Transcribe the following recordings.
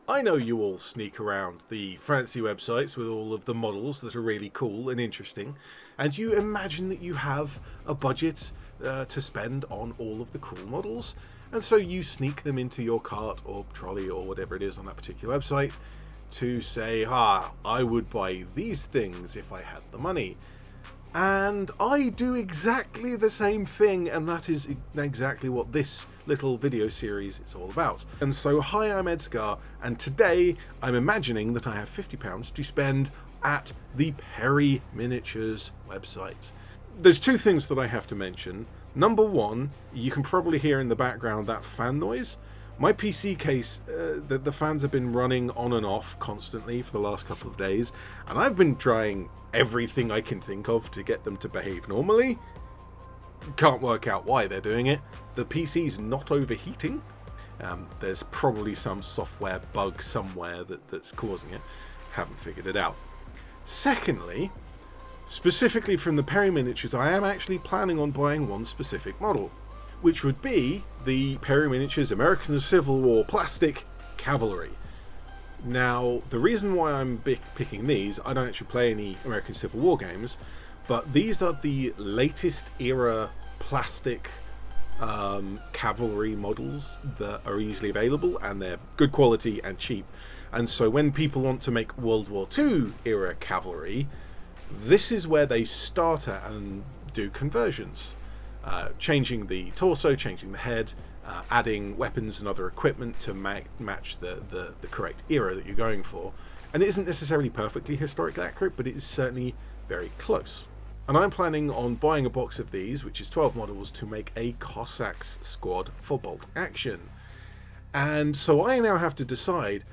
I know you all sneak around the fancy websites with all of the models that are really cool and interesting, and you imagine that you have a budget to spend on all of the cool models, and so you sneak them into your cart or trolley or whatever it is on that particular website to say, I would buy these things if I had the money. And I do exactly the same thing, and that is exactly what this little video series is all about. And so, hi, I'm ED-SKaR, and today I'm imagining that I have £50 to spend at the Perry Miniatures website. There's two things that I have to mention. Number one, you can probably hear in the background that fan noise. My PC case, the fans have been running on and off constantly for the last couple of days, and I've been trying everything I can think of to get them to behave normally. Can't work out why they're doing it. The PC's not overheating. There's probably some software bug somewhere that's causing it. Haven't figured it out. Secondly, specifically from the Perry Miniatures, I am actually planning on buying one specific model, which would be the Perry Miniatures American Civil War Plastic Cavalry. Now, the reason why I'm picking these, I don't actually play any American Civil War games, but these are the latest era plastic cavalry models that are easily available, and they're good quality and cheap. And so when people want to make World War II era cavalry, this is where they start at and do conversions. Changing the torso, changing the head, adding weapons and other equipment to match the correct era that you're going for. And it isn't necessarily perfectly historically accurate, but it is certainly very close. And I'm planning on buying a box of these, which is 12 models, to make a Cossacks squad for bolt action. And so I now have to decide,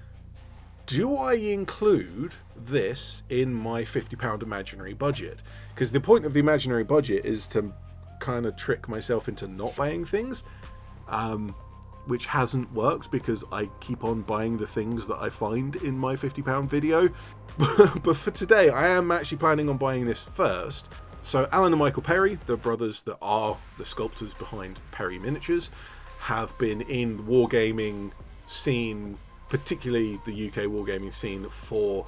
do I include this in my £50 imaginary budget? Because the point of the imaginary budget is to kind of trick myself into not buying things, which hasn't worked because I keep on buying the things that I find in my £50 video. But for today, I am actually planning on buying this first. So Alan and Michael Perry, the brothers that are the sculptors behind Perry Miniatures, have been in the wargaming scene, particularly the UK wargaming scene, for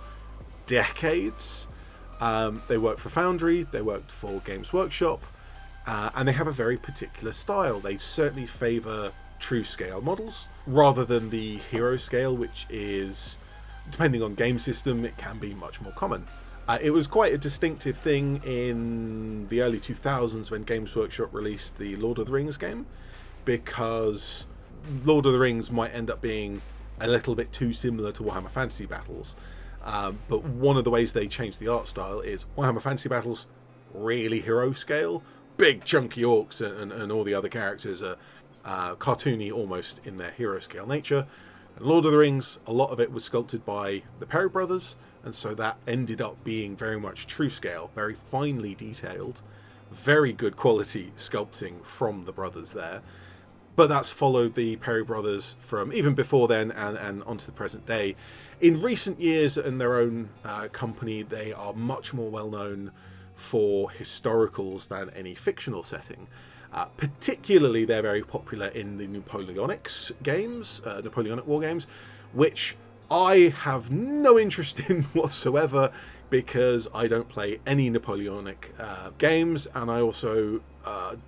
decades. They worked for Foundry, they worked for Games Workshop, and they have a very particular style. They certainly favour true scale models rather than the hero scale, which is, depending on game system, it can be much more common. It was quite a distinctive thing in the early 2000s when Games Workshop released the Lord of the Rings game, because Lord of the Rings might end up being a little bit too similar to Warhammer Fantasy Battles. But one of the ways they changed the art style is Warhammer Fantasy Battles, really hero scale, big chunky orcs and all the other characters are cartoony almost in their hero scale nature. And Lord of the Rings, a lot of it was sculpted by the Perry brothers, and so that ended up being very much true scale, very finely detailed, very good quality sculpting from the brothers there. But that's followed the Perry brothers from even before then and onto the present day. In recent years, in their own company, they are much more well known for historicals than any fictional setting. Particularly, they're very popular in the Napoleonics games, Napoleonic war games, which I have no interest in whatsoever because I don't play any Napoleonic games, and I also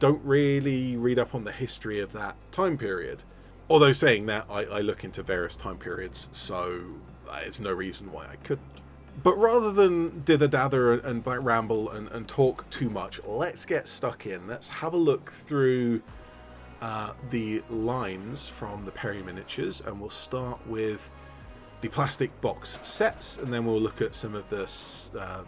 don't really read up on the history of that time period. Although saying that, I look into various time periods, so there's no reason why I couldn't. But rather than dither-dather and black ramble and talk too much, let's get stuck in. Let's have a look through the lines from the Perry Miniatures, and we'll start with the plastic box sets, and then we'll look at some of the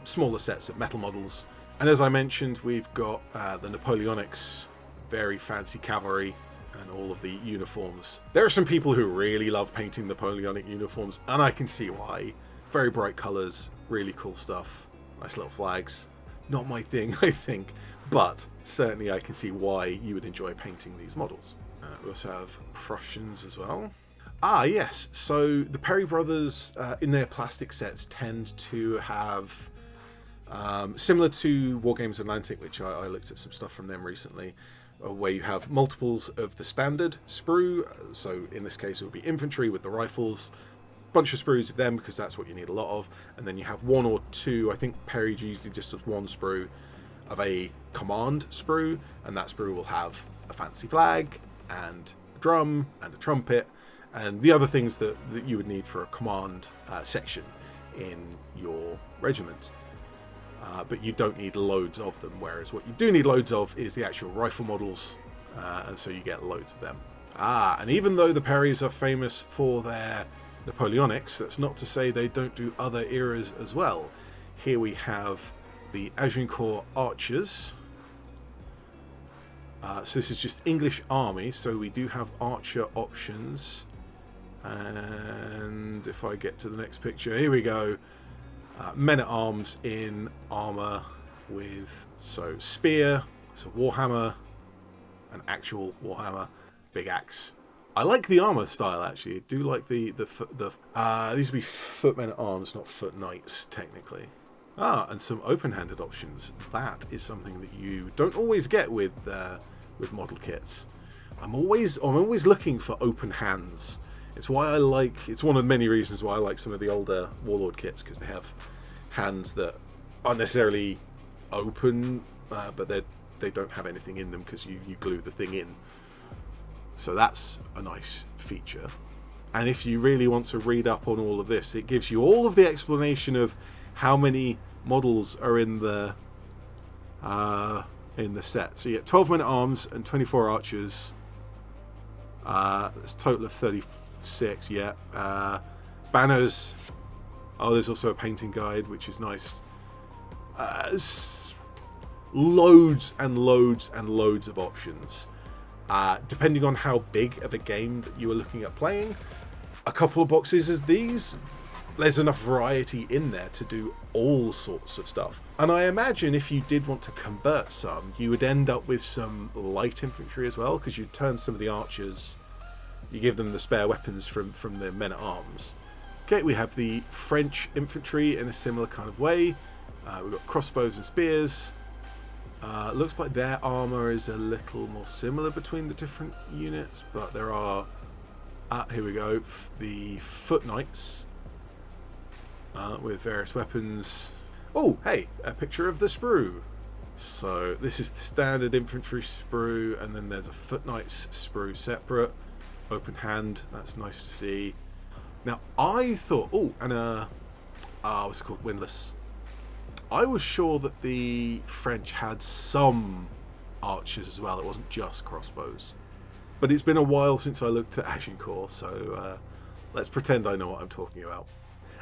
smaller sets of metal models. And as I mentioned, we've got the Napoleonics, very fancy cavalry, and all of the uniforms. There are some people who really love painting Napoleonic uniforms, and I can see why. Very bright colours, really cool stuff, nice little flags. Not my thing, I think, but certainly I can see why you would enjoy painting these models. We also have Prussians as well. Yes, so the Perry brothers in their plastic sets tend to have, similar to Wargames Atlantic, which I looked at some stuff from them recently, where you have multiples of the standard sprue. So in this case it would be infantry with the rifles, bunch of sprues of them because that's what you need a lot of, and then you have one or two, I think Perry's usually just does one sprue of a command sprue, and that sprue will have a fancy flag and a drum and a trumpet and the other things that you would need for a command section in your regiment. But you don't need loads of them, whereas what you do need loads of is the actual rifle models, and so you get loads of them. And even though the Perrys are famous for their Napoleonics, that's not to say they don't do other eras as well. Here we have the Agincourt Archers. So this is just English Army, so we do have archer options. And if I get to the next picture, here we go. Men-at-arms in armour with, so spear, so warhammer, an actual warhammer, big axe. I like the armour style actually. I do like the these would be foot men-at-arms, not foot knights technically. And some open-handed options. That is something that you don't always get with model kits. I'm always looking for open hands. It's why I like. It's one of the many reasons why I like some of the older Warlord kits, because they have hands that aren't necessarily open, but they don't have anything in them because you glue the thing in. So that's a nice feature. And if you really want to read up on all of this, it gives you all of the explanation of how many models are in the set. So you get 12 men-at-arms and 24 archers. That's a total of 36. Yeah. Banners. Oh, there's also a painting guide, which is nice. Loads and loads and loads of options. Depending on how big of a game that you are looking at playing, a couple of boxes as these, there's enough variety in there to do all sorts of stuff. And I imagine if you did want to convert some, you would end up with some light infantry as well, because you'd turn some of the archers, you give them the spare weapons from the men-at-arms. Okay, we have the French infantry in a similar kind of way. We've got crossbows and spears. Looks like their armour is a little more similar between the different units, but there are, here we go, the foot knights with various weapons. Oh, hey, a picture of the sprue. So this is the standard infantry sprue, and then there's a foot knight's sprue separate. Open hand, that's nice to see. Now I thought, what's it called, windlass. I was sure that the French had some archers as well. It wasn't just crossbows. But it's been a while since I looked at Agincourt, so let's pretend I know what I'm talking about.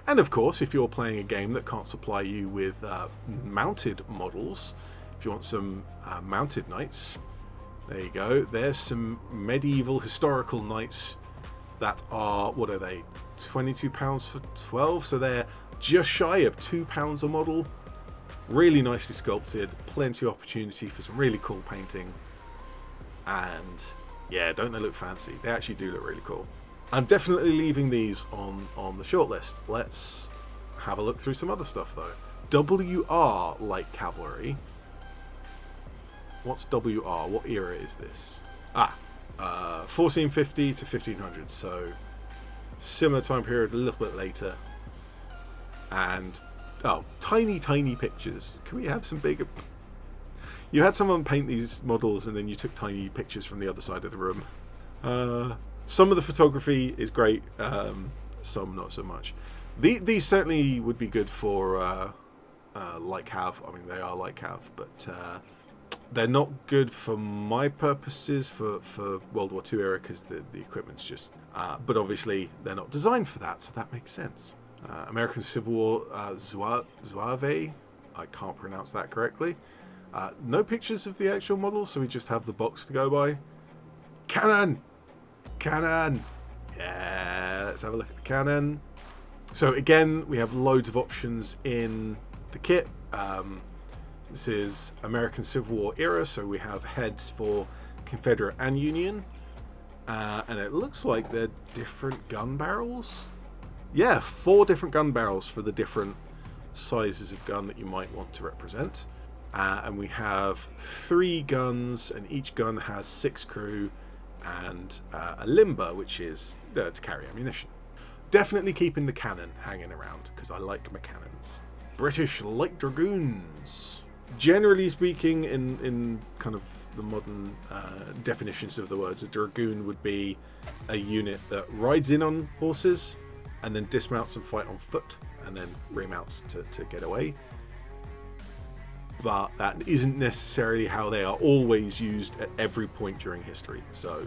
And of course, if you're playing a game that can't supply you with mounted models, if you want some mounted knights, there you go. There's some medieval historical knights that are, what are they, £22 for 12? So they're just shy of £2 a model. Really nicely sculpted, plenty of opportunity for some really cool painting. And yeah, don't they look fancy? They actually do look really cool. I'm definitely leaving these on the shortlist. Let's have a look through some other stuff though. WR light cavalry. What's WR? What era is this? 1450 to 1500, so similar time period, a little bit later. And tiny pictures. Can we have some bigger? You had someone paint these models and then you took tiny pictures from the other side of the room. Some of the photography is great, some not so much. These certainly would be good for light cav. I mean, they are light cav, but they're not good for my purposes for World War II era, because the equipment's just... but obviously they're not designed for that, so that makes sense. American Civil War Zouave, I can't pronounce that correctly. No pictures of the actual model, so we just have the box to go by. Cannon! Yeah, let's have a look at the cannon. So again, we have loads of options in the kit. This is American Civil War era, so we have heads for Confederate and Union. And it looks like they're different gun barrels. Yeah, 4 different gun barrels for the different sizes of gun that you might want to represent. And we have 3 guns, and each gun has 6 crew and a limber, which is to carry ammunition. definitely keeping the cannon hanging around because I like my cannons. British Light Dragoons. Generally speaking, in kind of the modern definitions of the words, a dragoon would be a unit that rides in on horses and then dismounts and fight on foot and then remounts to get away. But that isn't necessarily how they are always used at every point during history. So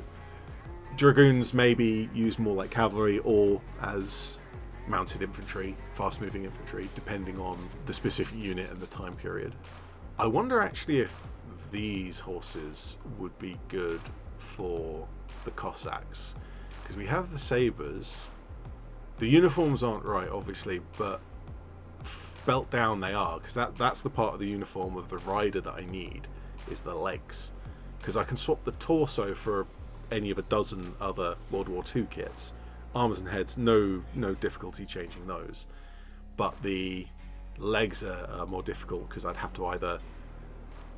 dragoons may be used more like cavalry or as mounted infantry, fast-moving infantry, depending on the specific unit and the time period. I wonder actually if these horses would be good for the Cossacks, because we have the sabres. The uniforms aren't right, obviously, but belt down they are, because that's the part of the uniform of the rider that I need, is the legs, because I can swap the torso for any of a dozen other World War II kits. Arms and heads, no difficulty changing those, but the legs are more difficult because I'd have to either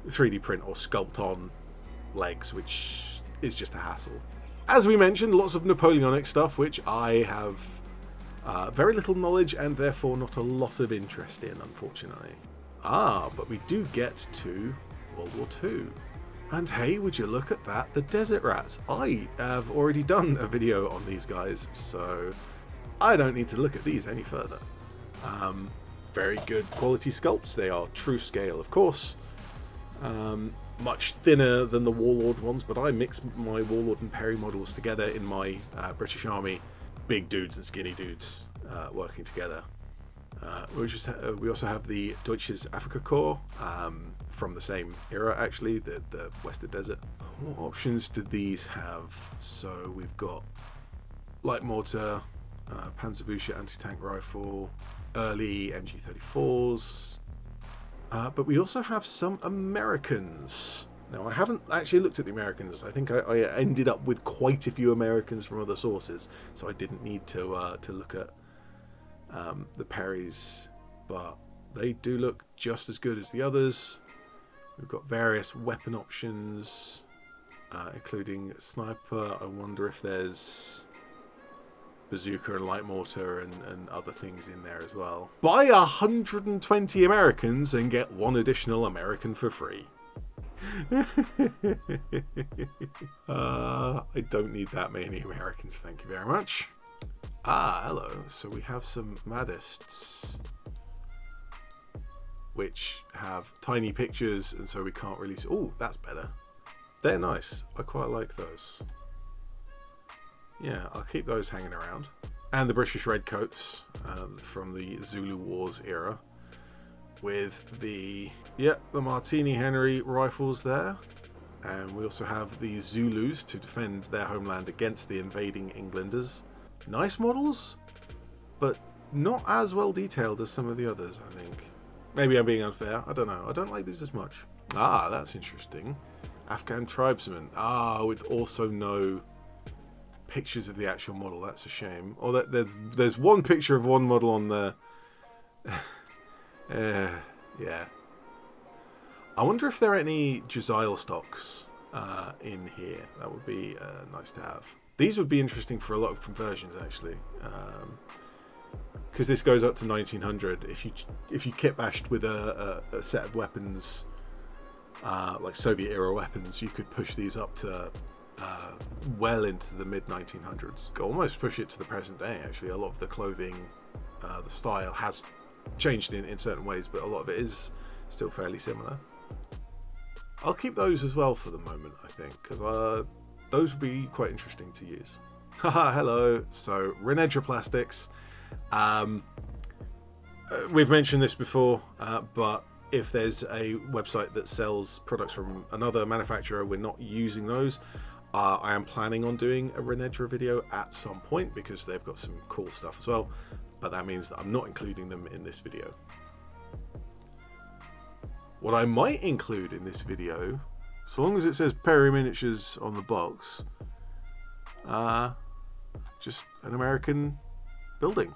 3D print or sculpt on legs, which is just a hassle. As we mentioned, lots of Napoleonic stuff, which I have very little knowledge and therefore not a lot of interest in, unfortunately. But we do get to World War II. And hey, would you look at that, the Desert Rats. I have already done a video on these guys, so I don't need to look at these any further. Very good quality sculpts. They are true scale, of course. Much thinner than the Warlord ones, but I mix my Warlord and Perry models together in my British Army. Big dudes and skinny dudes working together. We also have the Deutsches Afrika Korps from the same era, actually, the Western Desert. What options do these have? So we've got light mortar, Panzerbücher anti-tank rifle, early MG34s, but we also have some Americans. Now, I haven't actually looked at the Americans. I think I ended up with quite a few Americans from other sources, so I didn't need to look at the Perrys, but they do look just as good as the others. We've got various weapon options, including sniper. I wonder if there's bazooka and light mortar and other things in there as well. Buy 120 Americans and get one additional American for free. I don't need that many Americans, thank you very much. Hello. So we have some Maddists, which have tiny pictures, and so we can't really see. Oh, that's better. They're nice. I quite like those. Yeah, I'll keep those hanging around. And the British Redcoats from the Zulu Wars era, with the Martini Henry rifles there. And we also have the Zulus to defend their homeland against the invading Englanders. Nice models, but not as well detailed as some of the others, I think. Maybe I'm being unfair. I don't know. I don't like these as much. That's interesting. Afghan tribesmen. With also no pictures of the actual model. That's a shame. Or there's one picture of one model on there. Yeah. I wonder if there are any Jezile stocks in here. That would be nice to have. These would be interesting for a lot of conversions, actually, because this goes up to 1900. If you kit bashed with a set of weapons, like Soviet era weapons, you could push these up to well into the mid 1900s. Could almost push it to the present day. Actually, a lot of the clothing, the style has changed in certain ways, but a lot of it is still fairly similar. I'll keep those as well for the moment, I think, because those would be quite interesting to use. Haha, hello. So, Renedra Plastics. We've mentioned this before, but if there's a website that sells products from another manufacturer, we're not using those. I am planning on doing a Renedra video at some point because they've got some cool stuff as well, but that means that I'm not including them in this video. What I might include in this video, so long as it says Perry Miniatures on the box, just an American building,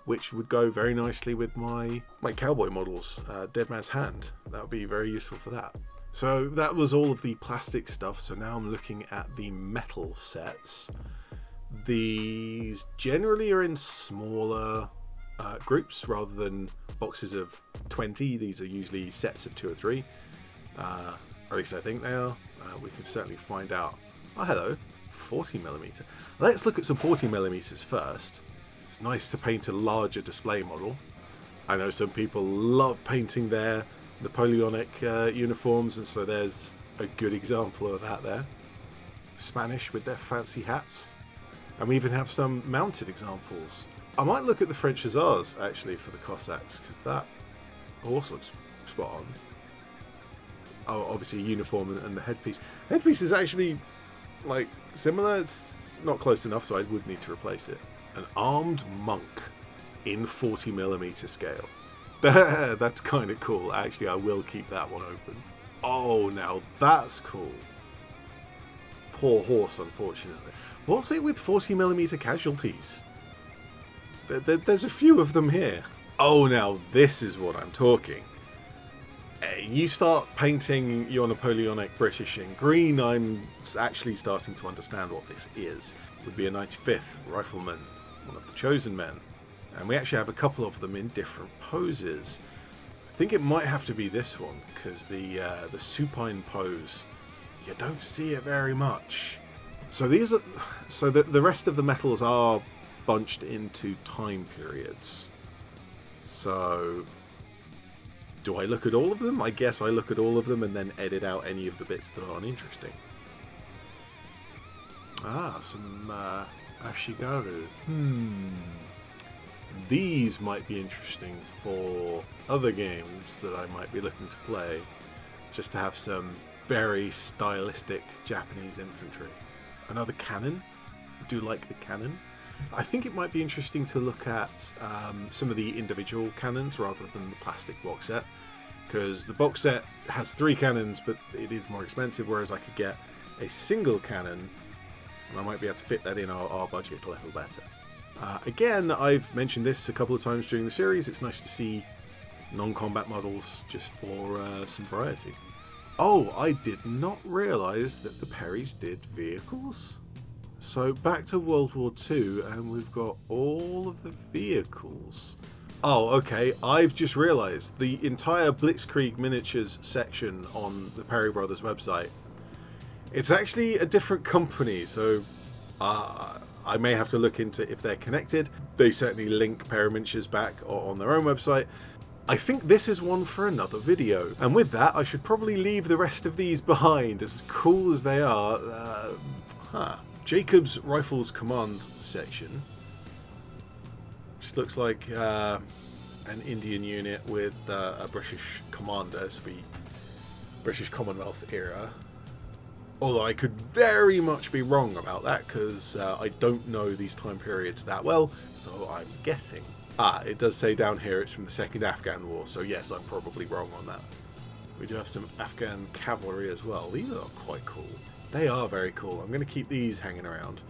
which would go very nicely with my cowboy models, Dead Man's Hand. That would be very useful for that. So that was all of the plastic stuff. So now I'm looking at the metal sets. These generally are in smaller groups rather than boxes of 20. These are usually sets of 2 or 3. Or at least I think they are. We can certainly find out. Oh, hello. 40mm. Let's look at some 40mm first. It's nice to paint a larger display model. I know some people love painting their Napoleonic uniforms, and so there's a good example of that there. Spanish with their fancy hats. And we even have some mounted examples. I might look at the French Hussars, actually, for the Cossacks, because that horse looks spot on. Oh, obviously a uniform and the headpiece. Headpiece is actually, like, similar. It's not close enough, so I would need to replace it. An armed monk in 40mm scale. That's kind of cool. Actually, I will keep that one open. Oh, now that's cool. Poor horse, unfortunately. What's it with 40mm casualties? There's a few of them here. Oh, now this is what I'm talking. You start painting your Napoleonic British in green, I'm actually starting to understand what this is. It would be a 95th Rifleman, one of the chosen men. And we actually have a couple of them in different poses. I think it might have to be this one, because the supine pose, you don't see it very much. So these are, so the rest of the metals are bunched into time periods. So do I look at all of them? I guess I look at all of them and then edit out any of the bits that aren't interesting. Ah, some Ashigaru. These might be interesting for other games that I might be looking to play, just to have some very stylistic Japanese infantry. Another cannon. I do like the cannon. I think it might be interesting to look at some of the individual cannons rather than the plastic box set, because the box set has 3 cannons, but it is more expensive, whereas I could get a single cannon and I might be able to fit that in our budget a little better. Again, I've mentioned this a couple of times during the series. It's nice to see non-combat models just for some variety. Oh, I did not realise that the Perrys did vehicles. So back to World War II, and we've got all of the vehicles. Oh, okay, I've just realised the entire Blitzkrieg miniatures section on the Perry Brothers website, it's actually a different company, so I may have to look into if they're connected. They certainly link Perry Miniatures back on their own website. I think this is one for another video. And with that, I should probably leave the rest of these behind, as cool as they are. Jacob's Rifles Command section. Just looks like an Indian unit with a British commander. This would be British Commonwealth era. Although I could very much be wrong about that, because I don't know these time periods that well, so I'm guessing. It does say down here it's from the Second Afghan War, so yes, I'm probably wrong on that. We do have some Afghan cavalry as well. These are quite cool. They are very cool. I'm going to keep these hanging around.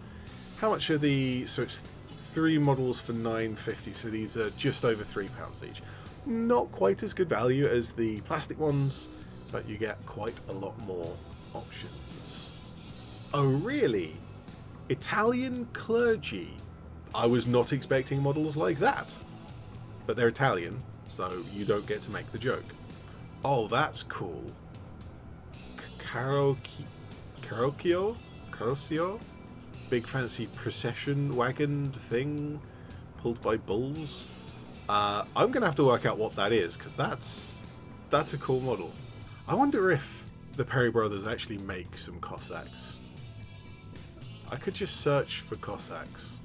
How much are the... So it's 3 models for $9.50, so these are just over £3 each. Not quite as good value as the plastic ones, but you get quite a lot more options. Oh, really? Italian clergy. I was not expecting models like that. But they're Italian, so you don't get to make the joke. Oh, that's cool. Carrocchio? Big fancy procession wagon thing pulled by bulls. I'm going to have to work out what that is, because that's a cool model. I wonder if the Perry Brothers actually make some Cossacks. I could just search for Cossacks.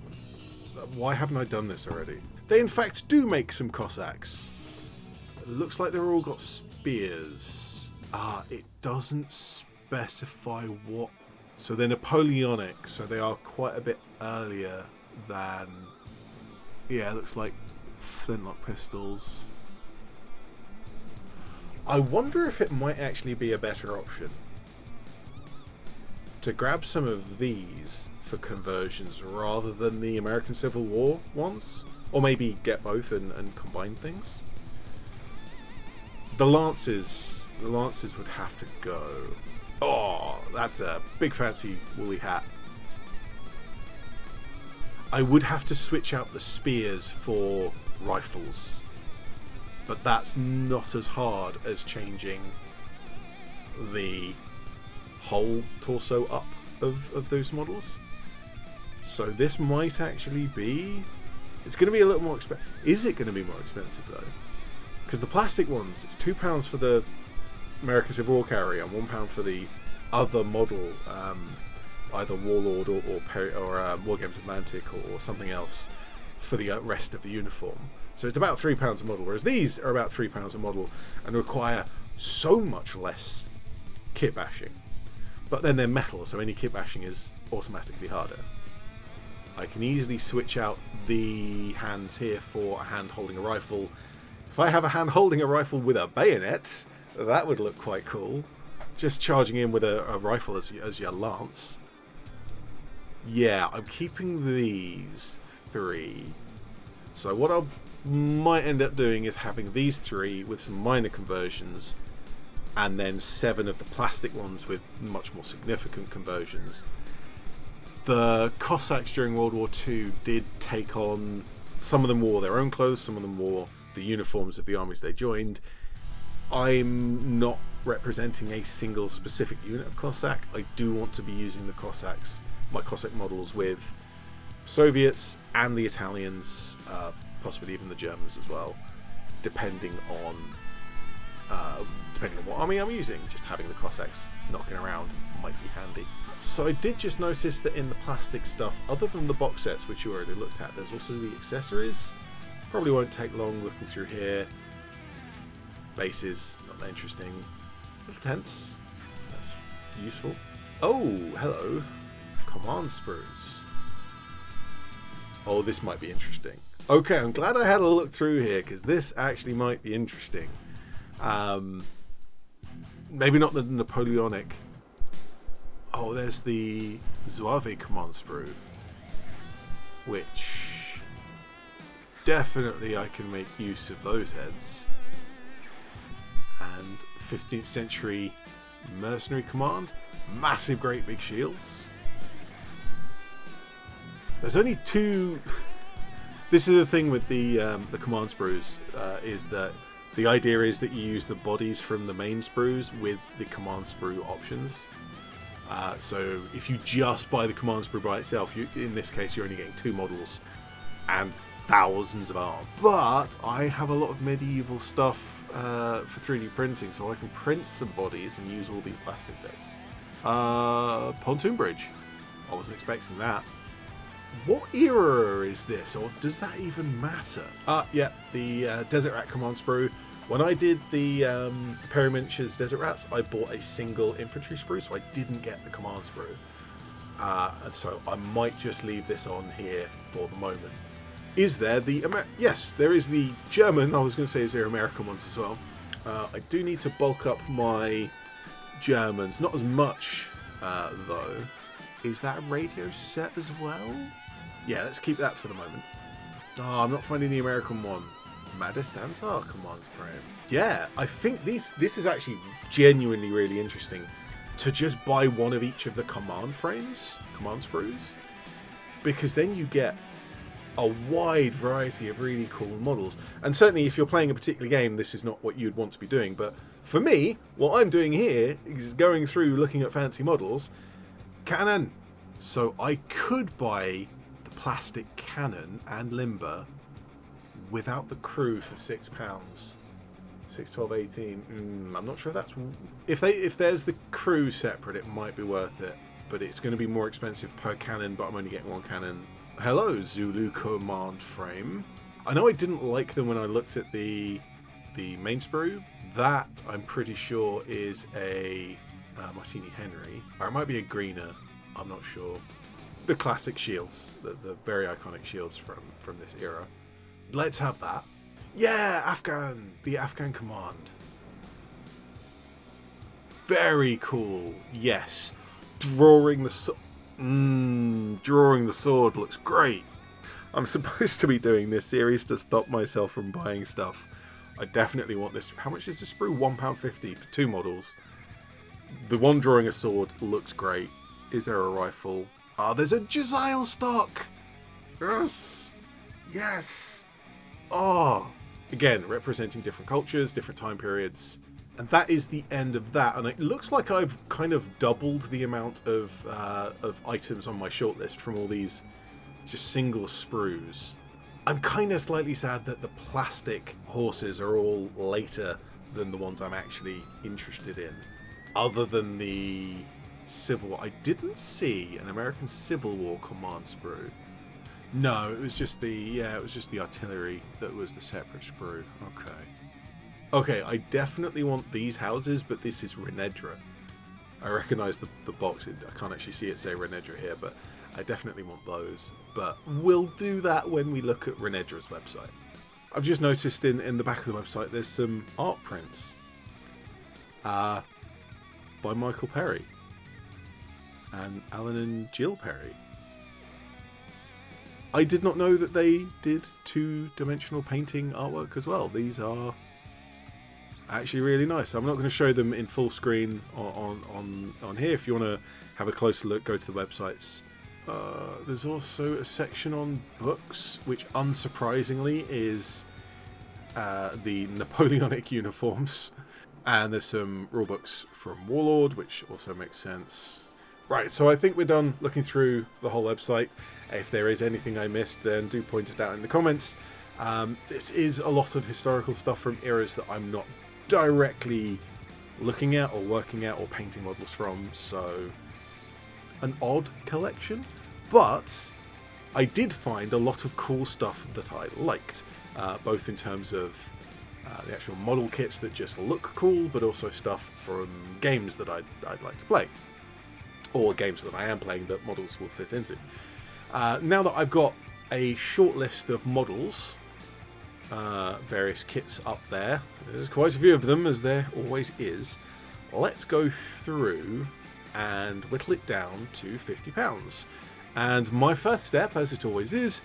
Why haven't I done this already? They in fact do make some Cossacks. It looks like they've all got spears. It doesn't specify what. So they're Napoleonic, so they are quite a bit earlier than... Yeah, it looks like flintlock pistols. I wonder if it might actually be a better option to grab some of these for conversions rather than the American Civil War ones, or maybe get both and combine things. The Lancers would have to go. Oh, that's a big fancy woolly hat. I would have to switch out the spears for rifles, but that's not as hard as changing the whole torso up of those models. So this might actually be... It's going to be a little more expensive. Is it going to be more expensive though? Because the plastic ones, it's £2 for the American Civil War carrier and £1 for the other model, either Warlord or Wargames Atlantic or something else for the rest of the uniform. So it's about £3 a model, whereas these are about £3 a model and require so much less kit bashing. But then they're metal, so any kit bashing is automatically harder. I can easily switch out the hands here for a hand holding a rifle. If I have a hand holding a rifle with a bayonet, that would look quite cool. Just charging in with a rifle as your lance. Yeah, I'm keeping these 3. So what I might end up doing is having these 3 with some minor conversions, and then 7 of the plastic ones with much more significant conversions. The Cossacks during World War II did take on... Some of them wore their own clothes, some of them wore the uniforms of the armies they joined. I'm not representing a single specific unit of Cossack. I do want to be using the Cossacks, my Cossack models, with Soviets and the Italians, possibly even the Germans as well, depending on what army I'm using. Just having the Cossacks knocking around might be handy. So I did just notice that in the plastic stuff, other than the box sets which you already looked at, there's also the accessories. Probably won't take long looking through here. Bases, not that interesting. Little tents, that's useful. Oh, hello. Command sprues. Oh, this might be interesting. Okay, I'm glad I had a look through here, because this actually might be interesting. Maybe not the Napoleonic. Oh, there's the Zouave command sprue, which definitely I can make use of those heads. And 15th century mercenary command, massive great big shields. There's only 2. This is the thing with the command sprues, is that the idea is that you use the bodies from the main sprues with the command sprue options. So if you just buy the command sprue by itself, in this case you're only getting 2 models and thousands of arm. But I have a lot of medieval stuff for 3D printing, so I can print some bodies and use all these plastic bits. Pontoon bridge. I wasn't expecting that. What era is this, or does that even matter? Yeah, the Desert Rat command sprue. When I did the Perry Miniatures Desert Rats, I bought a single infantry sprue, so I didn't get the command sprue. And so I might just leave this on here for the moment. Is there the... Yes, there is the German. I was going to say, is there American ones as well? I do need to bulk up my Germans. Not as much, though. Is that a radio set as well? Yeah, let's keep that for the moment. Oh, I'm not finding the American one. Madastansar command frame. Yeah, I think this is actually genuinely really interesting to just buy one of each of the command frames, command sprues, because then you get a wide variety of really cool models. And certainly if you're playing a particular game, this is not what you'd want to be doing. But for me, what I'm doing here is going through looking at fancy models. Cannon. So I could buy the plastic cannon and limber without the crew for £6. 6, 12, 18. I'm not sure that's... If there's the crew separate, it might be worth it. But it's going to be more expensive per cannon, but I'm only getting 1 cannon. Hello, Zulu command frame. I know I didn't like them when I looked at the main sprue. That, I'm pretty sure, is a Martini Henry. Or it might be a Greener. I'm not sure. The classic shields. The very iconic shields from this era. Let's have that. Yeah, Afghan. The Afghan command. Very cool. Yes. Drawing the sword looks great. I'm supposed to be doing this series to stop myself from buying stuff. I definitely want this. How much is this sprue? £1.50 for 2 models. The one drawing a sword looks great. Is there a rifle? Ah, there's a Jezile stock. Yes! Yes! Oh! Again, representing different cultures, different time periods. And that is the end of that. And it looks like I've kind of doubled the amount of items on my shortlist from all these just single sprues. I'm kind of slightly sad that the plastic horses are all later than the ones I'm actually interested in. Other than the Civil War. I didn't see an American Civil War command sprue. No, it was just the artillery that was the separate sprue. Okay, I definitely want these houses, but this is Renedra. I recognise the box. I can't actually see it say Renedra here, but I definitely want those. But we'll do that when we look at Renedra's website. I've just noticed in the back of the website there's some art prints by Michael Perry and Alan and Jill Perry. I did not know that they did two-dimensional painting artwork as well. These are actually really nice. I'm not going to show them in full screen on here. If you want to have a closer look, go to the websites. There's also a section on books, which unsurprisingly is the Napoleonic uniforms. And there's some rule books from Warlord, which also makes sense. Right, so I think we're done looking through the whole website. If there is anything I missed, then do point it out in the comments. This is a lot of historical stuff from eras that I'm not directly looking at or working at or painting models from, so an odd collection. But I did find a lot of cool stuff that I liked, both in terms of the actual model kits that just look cool, but also stuff from games that I'd like to play, or games that I am playing that models will fit into. Now that I've got a short list of models, various kits up there, there's quite a few of them, as there always is, let's go through and whittle it down to £50. And my first step, as it always is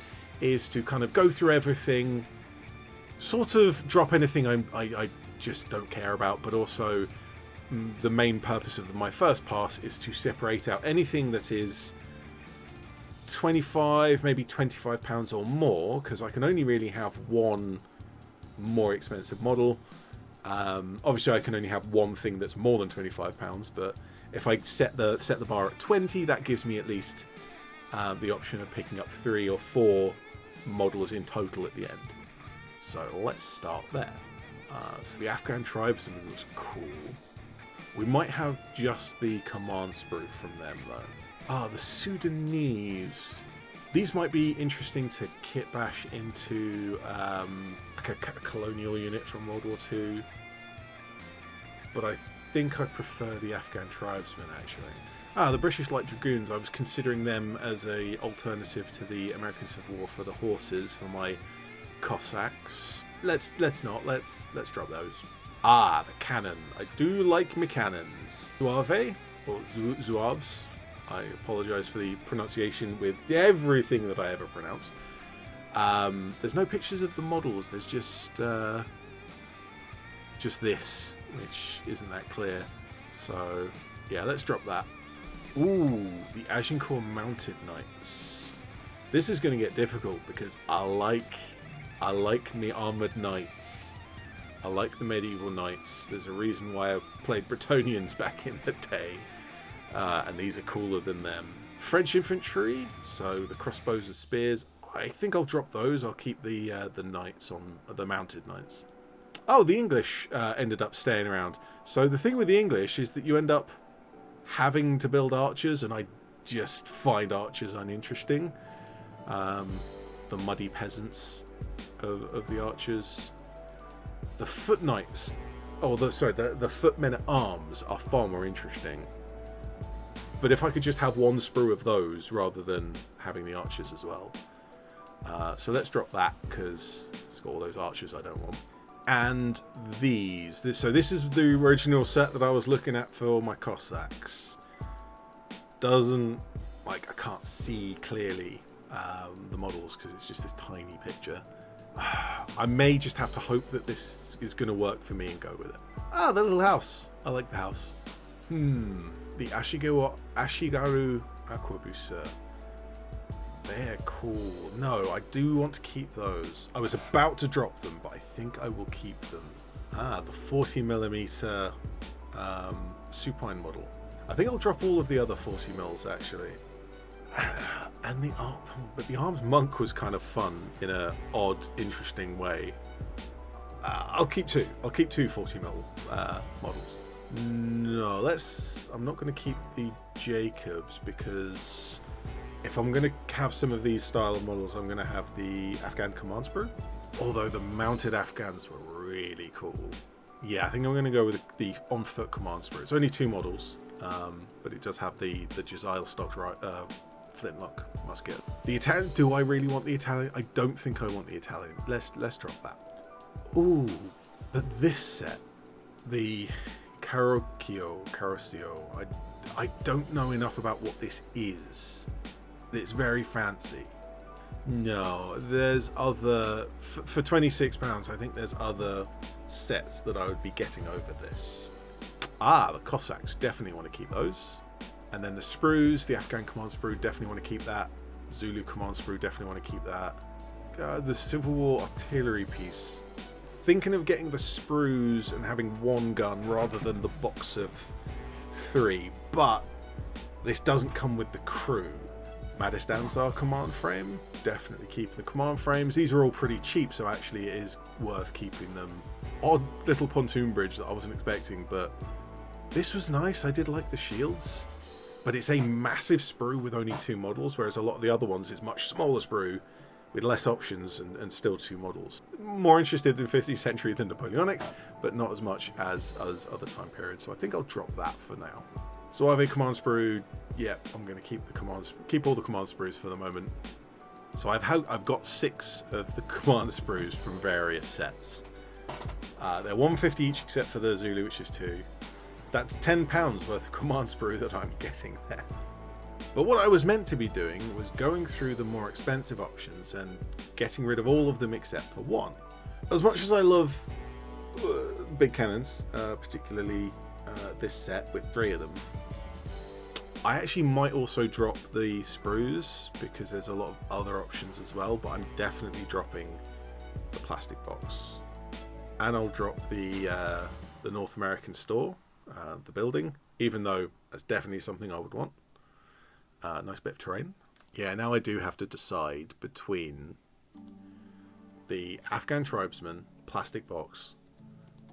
to kind of go through everything, sort of drop anything I just don't care about, but also the main purpose of my first pass is to separate out anything that is 25, maybe £25 or more, because I can only really have one more expensive model. Obviously I can only have one thing that's more than £25, but if I set the bar at 20, that gives me at least the option of picking up 3 or 4 models in total at the end. So let's start there. So the Afghan tribesman was cool. We might have just the command sprue from them though. The Sudanese. These might be interesting to kit bash into like a colonial unit from World War II. But I think I prefer the Afghan tribesmen actually. The British Light Dragoons. I was considering them as a alternative to the American Civil War for the horses for my Cossacks. Let's drop those. The cannon. I do like my cannons. Zouave or Zouaves. I apologise for the pronunciation with everything that I ever pronounce. There's no pictures of the models. There's just this, which isn't that clear. So yeah, let's drop that. Ooh, the Agincourt Mounted Knights. This is going to get difficult because I like me armoured knights. I like the medieval knights. There's a reason why I played Bretonians back in the day. And these are cooler than them. French infantry, so the crossbows and spears. I think I'll drop those. I'll keep the knights on the mounted knights. Oh, the English ended up staying around. So the thing with the English is that you end up having to build archers, and I just find archers uninteresting. The muddy peasants of the archers. The foot knights, the footmen at arms are far more interesting. But if I could just have one sprue of those rather than having the archers as well. So let's drop that because it's got all those archers I don't want. And these. So this is the original set that I was looking at for my Cossacks. I can't see clearly the models because it's just this tiny picture. I may just have to hope that this is going to work for me and go with it. The little house. I like the house. The Ashigaru Aquabusa. they're cool. No, I do want to keep those. I was about to drop them, but I think I will keep them. Ah, the 40mm supine model. I think I'll drop all of the other 40 mils actually. And the arm, but the arms monk was kind of fun in a odd, interesting way. I'll keep two. I'll keep two 40mm models. No, I'm not going to keep the Jacobs because if I'm going to have some of these style of models, I'm going to have the Afghan command sprue. Although the mounted Afghans were really cool. Yeah, I think I'm going to go with the on-foot command sprue. It's only 2 models, but it does have the Jezile stock flintlock musket. The Italian. Do I really want the Italian? I don't think I want the Italian. Let's drop that. Ooh, but this set, the Carroccio, I don't know enough about what this is. It's very fancy. No, there's other for £26. I think there's other sets that I would be getting over this. Ah, the Cossacks, definitely want to keep those. And then the sprues, the Afghan command sprue, definitely want to keep that. Zulu command sprue, definitely want to keep that. The Civil War artillery piece. Thinking of getting the sprues and having 1 gun rather than the box of 3, but this doesn't come with the crew. Madistanzar command frame, definitely keeping the command frames. These are all pretty cheap, so actually it is worth keeping them. Odd little pontoon bridge that I wasn't expecting, but this was nice. I did like the shields, but it's a massive sprue with only 2 models, whereas a lot of the other ones is much smaller sprue with less options and still 2 models. More interested in 15th century than Napoleonics, but not as much as other time periods. So I think I'll drop that for now. So I have a command sprue. Yeah, I'm going to keep all the command sprues for the moment. So I've got 6 of the command sprues from various sets. They're 150 each except for the Zulu, which is 2. That's £10 worth of command sprue that I'm getting there. But what I was meant to be doing was going through the more expensive options and getting rid of all of them except for 1. As much as I love big cannons, particularly this set with 3 of them, I actually might also drop the sprues because there's a lot of other options as well, but I'm definitely dropping the plastic box. And I'll drop the North American store, the building, even though that's definitely something I would want. Nice bit of terrain. Yeah, now I do have to decide between the Afghan tribesman plastic box,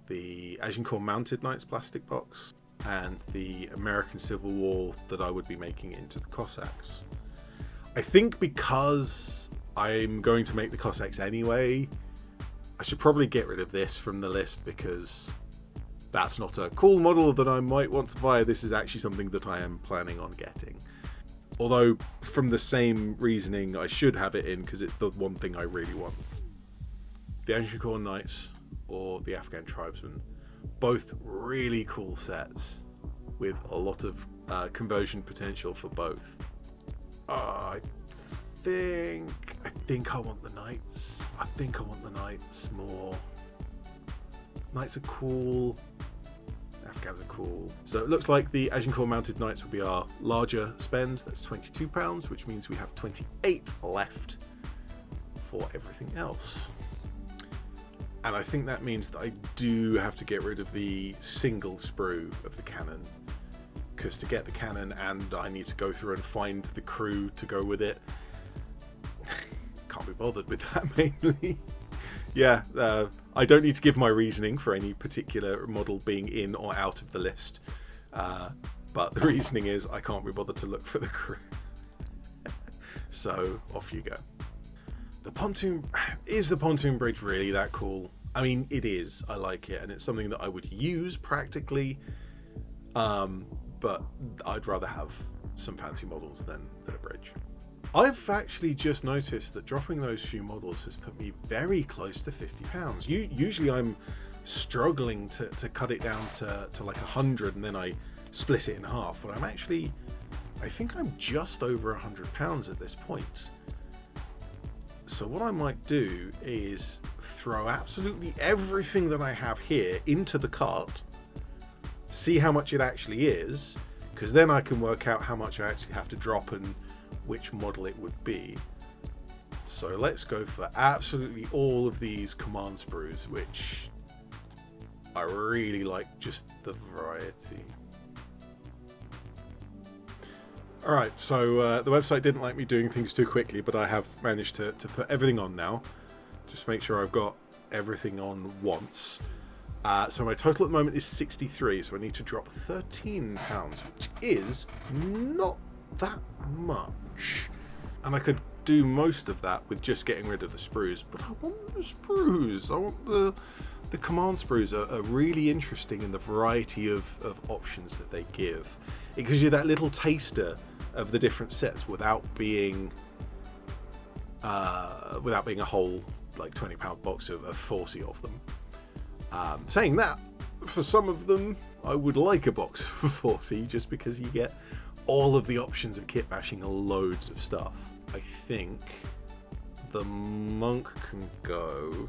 the Agincourt Mounted Knights plastic box, and the American Civil War that I would be making into the Cossacks. I think because I'm going to make the Cossacks anyway, I should probably get rid of this from the list because that's not a cool model that I might want to buy. This is actually something that I am planning on getting. Although, from the same reasoning, I should have it in because it's the one thing I really want. The Agincourt Knights or the Afghan Tribesmen. Both really cool sets with a lot of conversion potential for both. I think I want the Knights. I think I want the Knights more. Knights are cool. Afghans are cool. So it looks like the Agincourt Mounted Knights will be our larger spends. That's £22, which means we have 28 left for everything else. And I think that means that I do have to get rid of the single sprue of the cannon, because to get the cannon and I need to go through and find the crew to go with it. Can't be bothered with that mainly. Yeah, I don't need to give my reasoning for any particular model being in or out of the list. But the reasoning is I can't be bothered to look for the crew. So off you go. The pontoon, is the pontoon bridge really that cool? I mean, it is. I like it, and it's something that I would use practically. But I'd rather have some fancy models than a bridge. I've actually just noticed that dropping those few models has put me very close to £50. Usually I'm struggling to cut it down to like 100 and then I split it in half, but I think I'm just over £100 at this point. So what I might do is throw absolutely everything that I have here into the cart, see how much it actually is, because then I can work out how much I actually have to drop and which model it would be. So let's go for absolutely all of these command sprues, which I really like just the variety. Alright, so the website didn't like me doing things too quickly, but I have managed to put everything on now. Just make sure I've got everything on once. So my total at the moment is 63, so I need to drop £13, which is not that much. And I could do most of that with just getting rid of the sprues, but I want the sprues. I want the command sprues are really interesting in the variety of options that they give. It gives you that little taster of the different sets without being a whole like £20 box of 40 of them. Saying that, for some of them, I would like a box for 40 just because you get all of the options of kit bashing loads of stuff. I think the monk can go.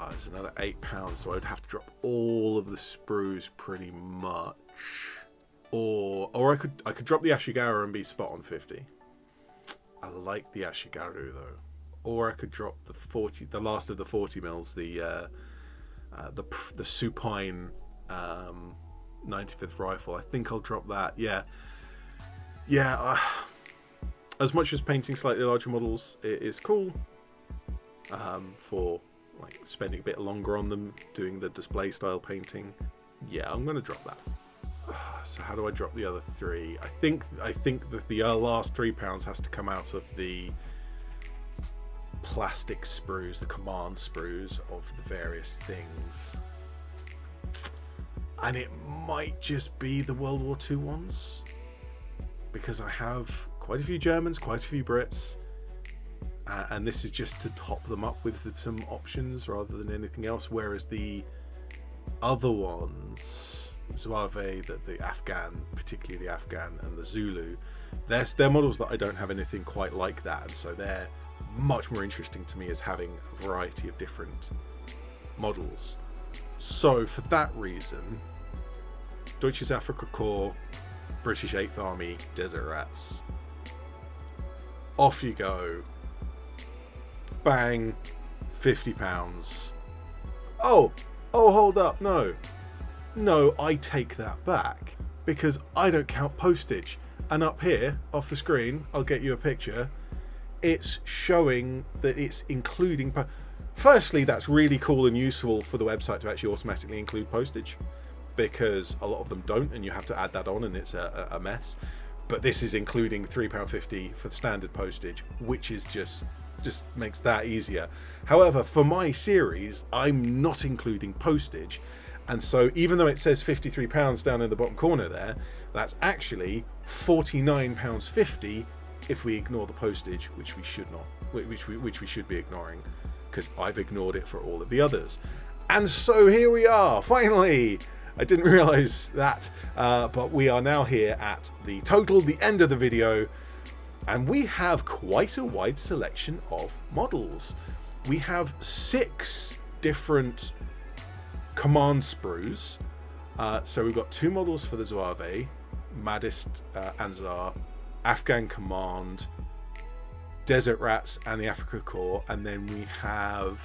There's another £8, so I'd have to drop all of the sprues pretty much. Or I could drop the Ashigaru and be spot on 50. I like the Ashigaru though. Or I could drop the last of the 40 mils, the supine 95th rifle. I think I'll drop that. Yeah. As much as painting slightly larger models is cool, for like spending a bit longer on them, doing the display style painting, yeah, I'm gonna drop that. So how do I drop the other 3? I think that the last £3 has to come out of the plastic sprues, the command sprues of the various things, and it might just be the World War II ones, because I have quite a few Germans, quite a few Brits, and this is just to top them up with some options rather than anything else, whereas the other ones, Zouave, the Afghan, particularly the Afghan and the Zulu, they're models that I don't have anything quite like that, and so they're much more interesting to me as having a variety of different models. So for that reason, Deutsches Afrika Korps, British 8th Army, Desert Rats. Off you go. Bang. £50. Oh, hold up. No, I take that back, because I don't count postage. And up here, off the screen, I'll get you a picture. It's showing that it's including... Firstly, that's really cool and useful for the website to actually automatically include postage, because a lot of them don't, and you have to add that on, and it's a mess. But this is including £3.50 for the standard postage, which is just makes that easier. However, for my series, I'm not including postage, and so even though it says £53 down in the bottom corner there, that's actually £49.50 if we ignore the postage, which we should not, which we should be ignoring, because I've ignored it for all of the others. And so here we are, finally. I didn't realize that, but we are now here at the end of the video, and we have quite a wide selection of models. We have 6 different command sprues. So we've got 2 models for the Zouave, Mahdist Ansar, Afghan Command, Desert Rats, and the Afrika Korps, and then we have...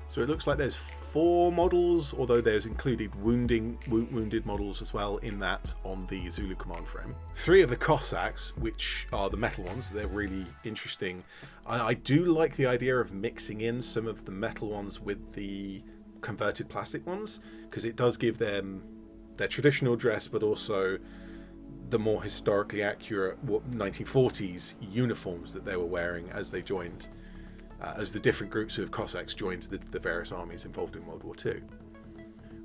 So it looks like there's 4 models, although there's included wounded models as well in that on the Zulu command frame. 3 of the Cossacks, which are the metal ones. They're really interesting. I do like the idea of mixing in some of the metal ones with the converted plastic ones, because it does give them their traditional dress, but also the more historically accurate 1940s uniforms that they were wearing as they joined, as the different groups of Cossacks joined the various armies involved in World War II.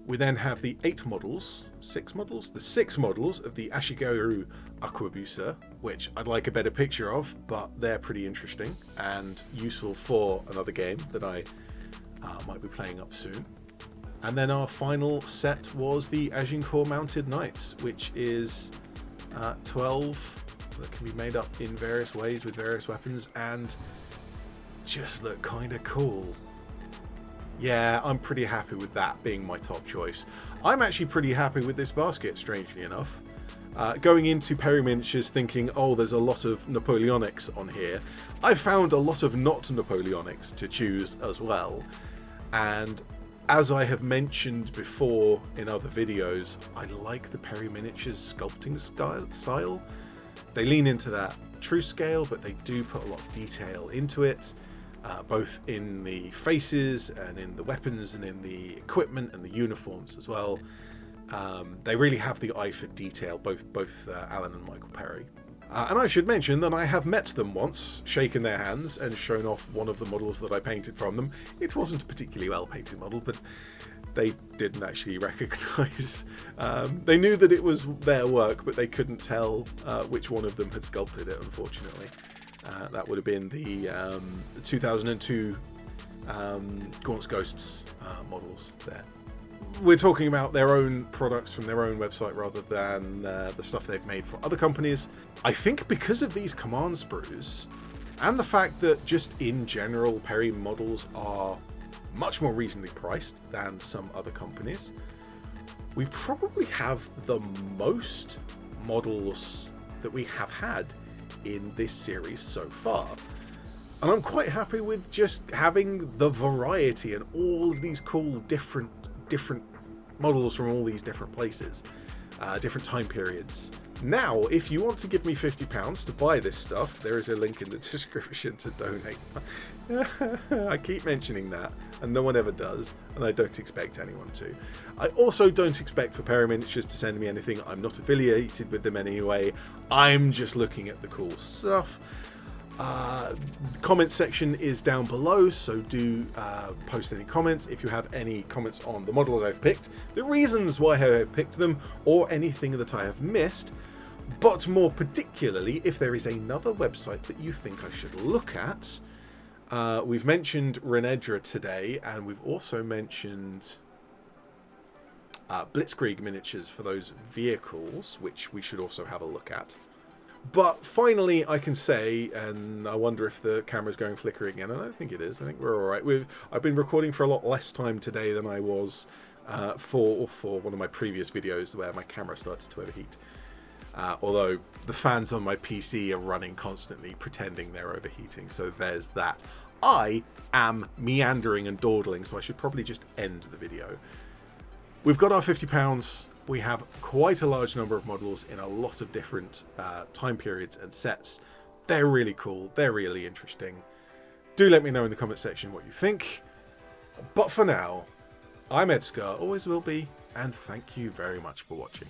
We then have the 6 models of the Ashigaru Arquebuser, which I'd like a better picture of, but they're pretty interesting and useful for another game that I might be playing up soon. And then our final set was the Agincourt Mounted Knights, which is 12 that can be made up in various ways with various weapons and just look kind of cool. Yeah, I'm pretty happy with that being my top choice. I'm actually pretty happy with this basket, strangely enough. Going into Perry Miniatures thinking, oh, there's a lot of Napoleonics on here, I found a lot of not Napoleonics to choose as well. And as I have mentioned before in other videos, I like the Perry Miniatures sculpting style. They lean into that true scale, but they do put a lot of detail into it, both in the faces and in the weapons and in the equipment and the uniforms as well. They really have the eye for detail, both Alan and Michael Perry. And I should mention that I have met them once, shaken their hands, and shown off one of the models that I painted from them. It wasn't a particularly well-painted model, but they didn't actually recognise. They knew that it was their work, but they couldn't tell which one of them had sculpted it, unfortunately. That would have been the 2002 Gaunt's Ghosts models there. We're talking about their own products from their own website rather than the stuff they've made for other companies. I think because of these command sprues and the fact that just in general Perry models are much more reasonably priced than some other companies, we probably have the most models that we have had in this series so far. And I'm quite happy with just having the variety and all of these cool different models from all these different places, different time periods. Now, if you want to give me £50 to buy this stuff, there is a link in the description to donate. I keep mentioning that, and no one ever does, and I don't expect anyone to. I also don't expect for Perry Miniatures to send me anything. I'm not affiliated with them anyway. I'm just looking at the cool stuff. The comment section is down below, so do post any comments if you have any comments on the models I've picked, the reasons why I have picked them, or anything that I have missed. But more particularly, if there is another website that you think I should look at. We've mentioned Renedra today, and we've also mentioned Blitzkrieg Miniatures for those vehicles, which we should also have a look at. But finally, I can say, and I wonder if the camera's going flickering again. I don't think it is. I think we're all right. I've been recording for a lot less time today than I was for one of my previous videos where my camera started to overheat. Although the fans on my PC are running constantly, pretending they're overheating. So there's that. I am meandering and dawdling, so I should probably just end the video. We've got our £50. We have quite a large number of models in a lot of different time periods and sets. They're really cool. They're really interesting. Do let me know in the comment section what you think. But for now, I'm ED-SKaR, always will be, and thank you very much for watching.